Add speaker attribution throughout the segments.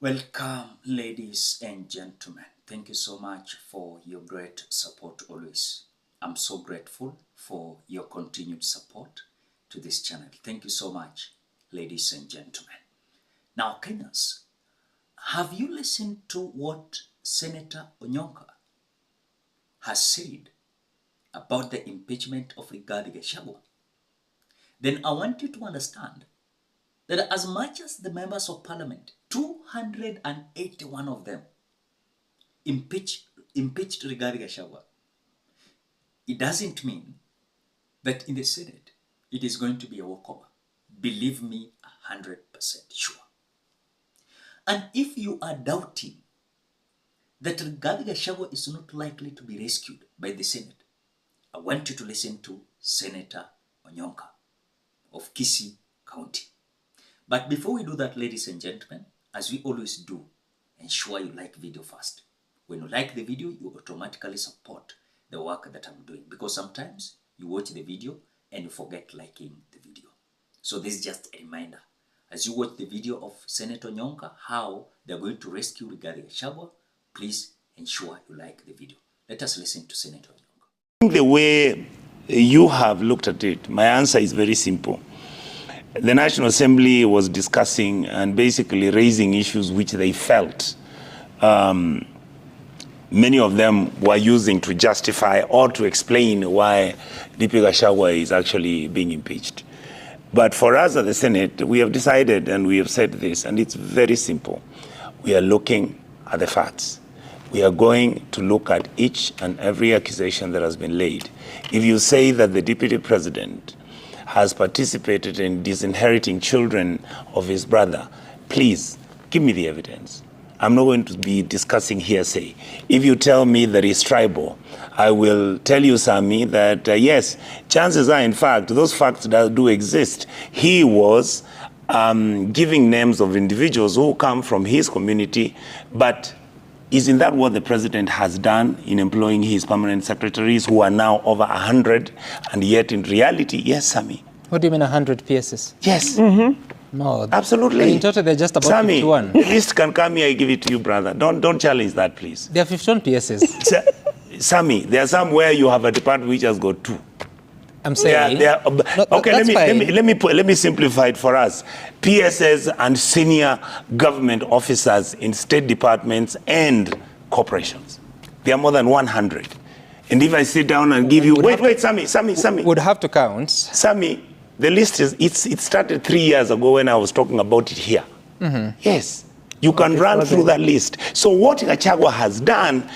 Speaker 1: Welcome, ladies and gentlemen. Thank you so much for your great support always. I'm so grateful for your continued support to this channel. Thank you so much, ladies and gentlemen. Now, Kenyans, have you listened to what Senator Onyonka has said about the impeachment of GACHAGUA? Then I want you to understand that as much as the members of parliament, 281 of them, impeached GACHAGUA, it doesn't mean that in the Senate it is going to be a walkover. Believe me, 100% sure. And if you are doubting that GACHAGUA is not likely to be rescued by the Senate, I want you to listen to Senator Onyonka of Kisii County. But before we do that, ladies and gentlemen, as we always do, ensure you like video first. When you like the video, you automatically support the work that I'm doing, because sometimes you watch the video and you forget liking the video. So this is just a reminder. As you watch the video of Senator Onyonka, how they're going to rescue GACHAGUA, please ensure you like the video. Let us listen to Senator Onyonka.
Speaker 2: The way you have looked at it, my answer is very simple. The National Assembly was discussing and basically raising issues which they felt many of them were using to justify or to explain why DP GACHAGUA is actually being impeached. But for us at the Senate, we have decided and we have said this, and it's very simple. We are looking at the facts. We are going to look at each and every accusation that has been laid. If you say that the Deputy President has participated in disinheriting children of his brother, please give me the evidence. I'm not going to be discussing hearsay. If you tell me that he's tribal, I will tell you, Sami, that yes, chances are, in fact, those facts that do exist. He was giving names of individuals who come from his community, but isn't that what the president has done in employing his permanent secretaries, who are now over 100, and yet in reality, yes, Sami.
Speaker 3: What do you mean 100 PSs?
Speaker 2: Yes.
Speaker 3: No.
Speaker 2: Absolutely.
Speaker 3: In total, they're just about
Speaker 2: Sami,
Speaker 3: 51.
Speaker 2: The list can come here, I give it to you, brother. Don't challenge that, please.
Speaker 3: There are 51 PSs.
Speaker 2: Sami, there are some where you have a department which has got 2.
Speaker 3: I'm saying.
Speaker 2: Okay, let me simplify it for us. PSS and senior government officers in state departments and corporations. There are more than 100. And if I sit down and give you, wait, Sami.
Speaker 3: Would have to count.
Speaker 2: Sami, the list is, it started 3 years ago when I was talking about it here. Yes, you can run through that list. So what GACHAGUA has done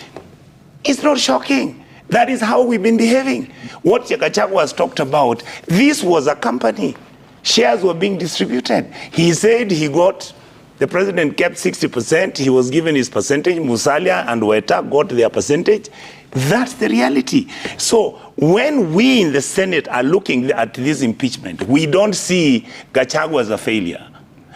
Speaker 2: is not shocking. That is how we've been behaving. What GACHAGUA has talked about, this was a company. Shares were being distributed. He said the president kept 60%. He was given his percentage. Musalia and Weta got their percentage. That's the reality. So when we in the Senate are looking at this impeachment, we don't see GACHAGUA as a failure.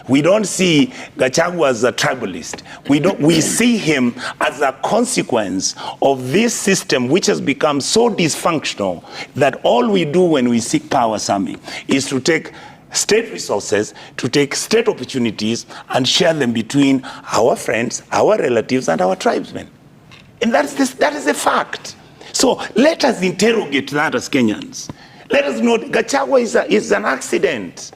Speaker 2: We don't see GACHAGUA as a tribalist. We see him as a consequence of this system which has become so dysfunctional that all we do when we seek power, Sami, is to take state resources, to take state opportunities and share them between our friends, our relatives, and our tribesmen. And that is a fact. So let us interrogate that as Kenyans. Let us know GACHAGUA is an accident.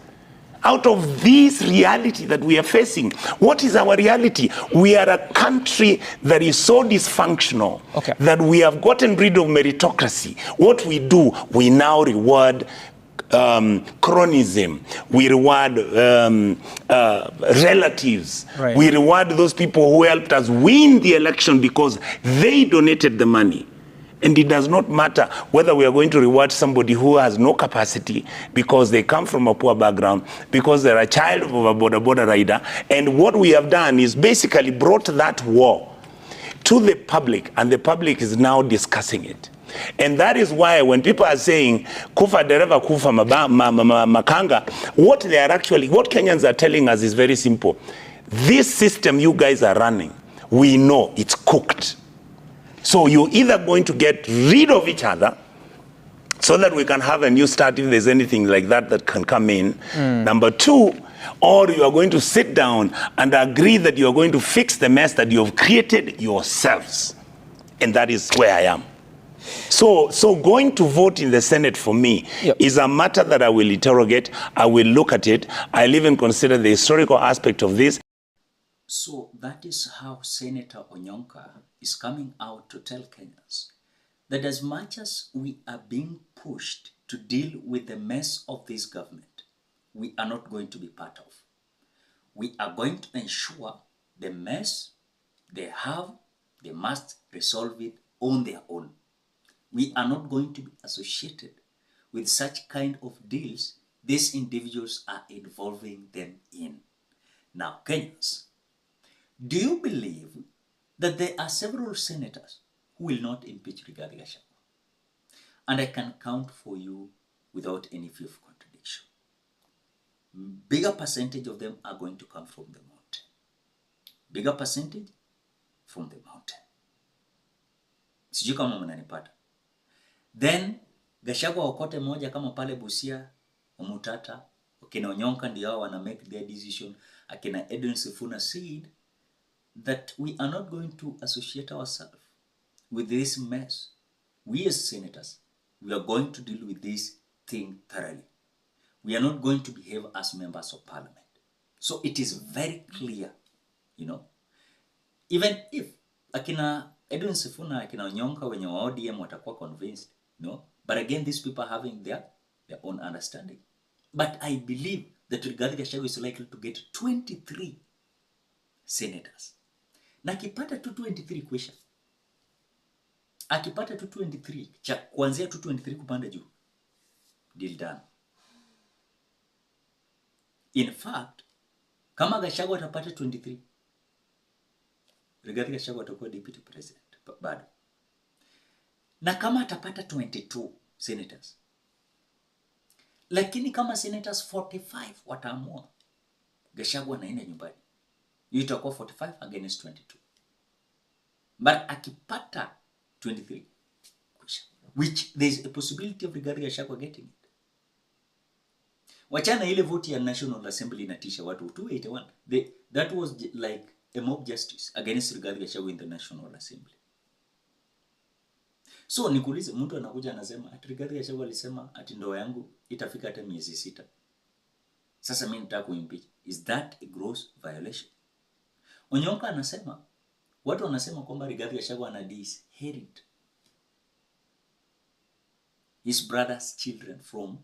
Speaker 2: Out of this reality that we are facing, what is our reality? We are a country that is so dysfunctional that we have gotten rid of meritocracy. What we do, we now reward chronism. We reward relatives. Right. We reward those people who helped us win the election because they donated the money. And it does not matter whether we are going to reward somebody who has no capacity because they come from a poor background, because they're a child of a border rider. And what we have done is basically brought that war to the public, and the public is now discussing it. And that is why when people are saying kufa dereva kufa makanga, what Kenyans are telling us is very simple. This system you guys are running, we know it's cooked. So you're either going to get rid of each other so that we can have a new start if there's anything like that that can come in. Number two, or you are going to sit down and agree that you are going to fix the mess that you have created yourselves. And that is where I am. So going to vote in the Senate for me is a matter that I will interrogate. I will look at it. I'll even consider the historical aspect of this.
Speaker 1: So that is how Senator Onyonka is coming out to tell Kenyans that as much as we are being pushed to deal with the mess of this government, we are not going to be part of. We are going to ensure the mess they have, they must resolve it on their own. We are not going to be associated with such kind of deals these individuals are involving them in. Now, Kenyans, do you believe that there are several senators who will not impeach Rigathi Gachagua? And I can count for you without any fear of contradiction. Bigger percentage of them are going to come from the mountain. Bigger percentage from the mountain. Sijui kama mnanipata. Then Gachagua wakote moja kama pale Busia, Omutata, akina Onyonka ndio hao wana make their decision. Akina Edwin Sifuna said that we are not going to associate ourselves with this mess. We as senators, we are going to deal with this thing thoroughly. We are not going to behave as members of parliament. So it is very clear, you know, even if akina Edwin Sifuna, akina Onyonka wenye wa ODM watakuwa convinced, no? But again, these people are having their own understanding. But I believe that Rigathi Gachagua is likely to get 23 senators. Na akipata 223 kwisha. Akipata 223, kuanzia 223 kupanda juu, deal done. In fact, kama Gachagua atapata 23, Rigathi Gachagua atakuwa deputy president bado. Na kama atapata 22 senators, lakini kama senators 45 wataamua Gachagua anaenda nyumbani, hiyo itakuwa 45 against 22. But akipata 23, which there's a possibility of Rigathi Gachagua getting it. Wachana ile vote ya National Assembly inatisha watu 281. That was like a mob justice against Rigathi Gachagua in the National Assembly. So nikuulize, mtu anakuja anasema ati Rigathi Gachagua alisema ati ndoa yangu itafika hata miezi 6. Sasa mimi nataka kuimpeach. Is that a gross violation? Onyonka anasema, watu wanasema kwamba Rigathi Gachagua ana disinherit his brother's children from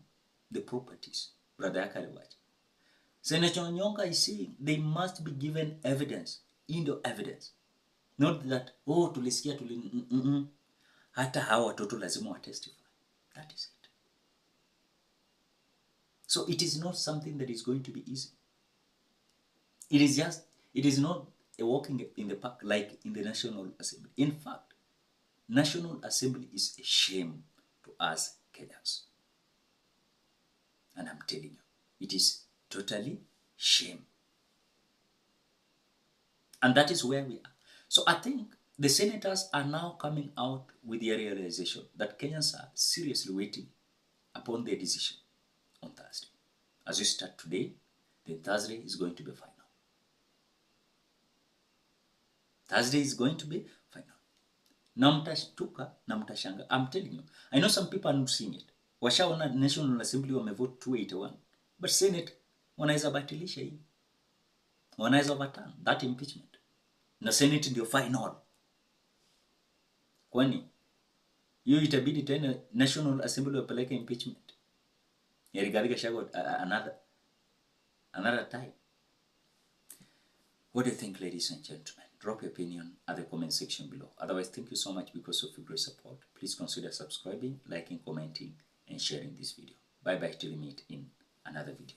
Speaker 1: the properties. Brother yake aliwacha. Senator Onyonka is saying they must be given evidence, indo evidence. Not that, tulisikia hata hawa watoto lazima watestify. That is it. So it is not something that is going to be easy. It is not a walking in the park like in the National Assembly. In fact, National Assembly is a shame to us Kenyans. And I'm telling you, it is totally shame. And that is where we are. So I think the senators are now coming out with the realization that Kenyans are seriously waiting upon their decision on Thursday. As we start today, then Thursday is going to be final. Thursday is going to be final. Na mtashtuka na mtashanga. I'm telling you, I know some people are not seeing it. Washaona National Assembly wamevote 281, but Senate wanaweza batilisha hii. Wanaweza overturn that impeachment. Na Senate ndio final. Kwani hiyo itabidi tena National Assembly wapeleke impeachment ya Rigathi Gachagua another time. What do you think, ladies and gentlemen? Drop your opinion at the comment section below. Otherwise, thank you so much because of your great support. Please consider subscribing, liking, commenting, and sharing this video. Bye bye till we meet in another video.